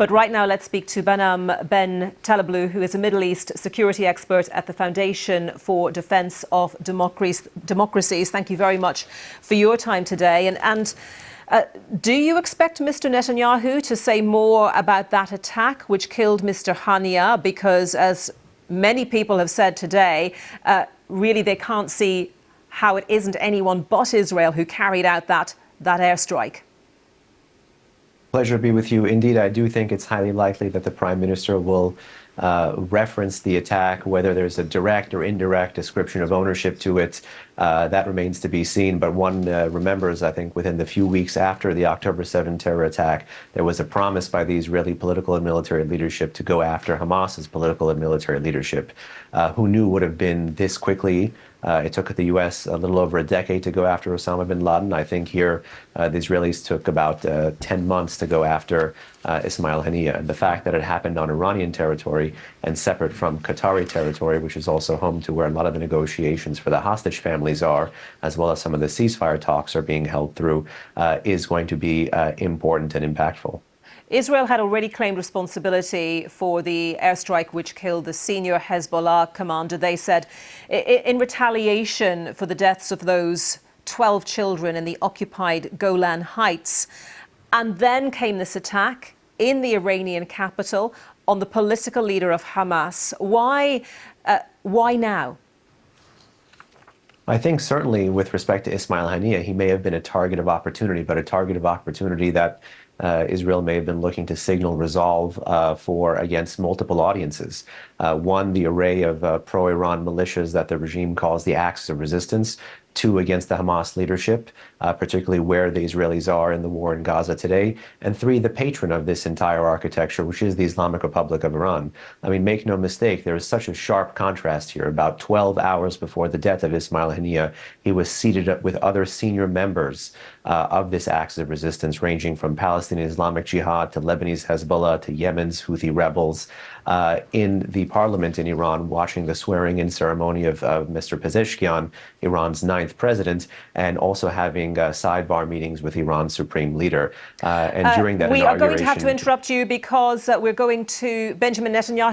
But right now, let's speak to Behnam Ben Taleblu, who is a Middle East security expert at the Foundation for Defence of Democracies. Thank you very much for your time today. And do you expect Mr. Netanyahu to say more about that attack which killed Mr. Haniyeh? Because as many people have said today, really they can't see how it isn't anyone but Israel who carried out that airstrike. Pleasure to be with you. Indeed, I do think it's highly likely that the Prime Minister will reference the attack, whether there's a direct or indirect description of ownership to it. That remains to be seen. But one remembers, I think, within the few weeks after the October 7 terror attack, there was a promise by the Israeli political and military leadership to go after Hamas's political and military leadership. Who knew would have been this quickly? It took the U.S. a little over a decade to go after Osama bin Laden. I think here the Israelis took about 10 months to go after Ismail Haniyeh. And the fact that it happened on Iranian territory and separate from Qatari territory, which is also home to where a lot of the negotiations for the hostage families are, as well as some of the ceasefire talks are being held through, is going to be important and impactful. Israel had already claimed responsibility for the airstrike which killed the senior Hezbollah commander. They said in retaliation for the deaths of those 12 children in the occupied Golan Heights. And then came this attack in the Iranian capital on the political leader of Hamas. Why now? I think certainly with respect to Ismail Haniyeh, he may have been a target of opportunity, but a target of opportunity that Israel may have been looking to signal resolve for against multiple audiences. One, the array of pro-Iran militias that the regime calls the axis of resistance. Two, against the Hamas leadership, particularly where the Israelis are in the war in Gaza today. And three, the patron of this entire architecture, which is the Islamic Republic of Iran. I mean, make no mistake, there is such a sharp contrast here. About 12 hours before the death of Ismail Haniyeh, he was seated up with other senior members of this axis of resistance, ranging from Palestinian Islamic Jihad to Lebanese Hezbollah to Yemen's Houthi rebels, in the parliament in Iran, watching the swearing-in ceremony of Mr. Pezeshkian, Iran's 9th president, and also having sidebar meetings with Iran's supreme leader. And during that we inauguration, are going to have to interrupt you because we're going to Benjamin Netanyahu.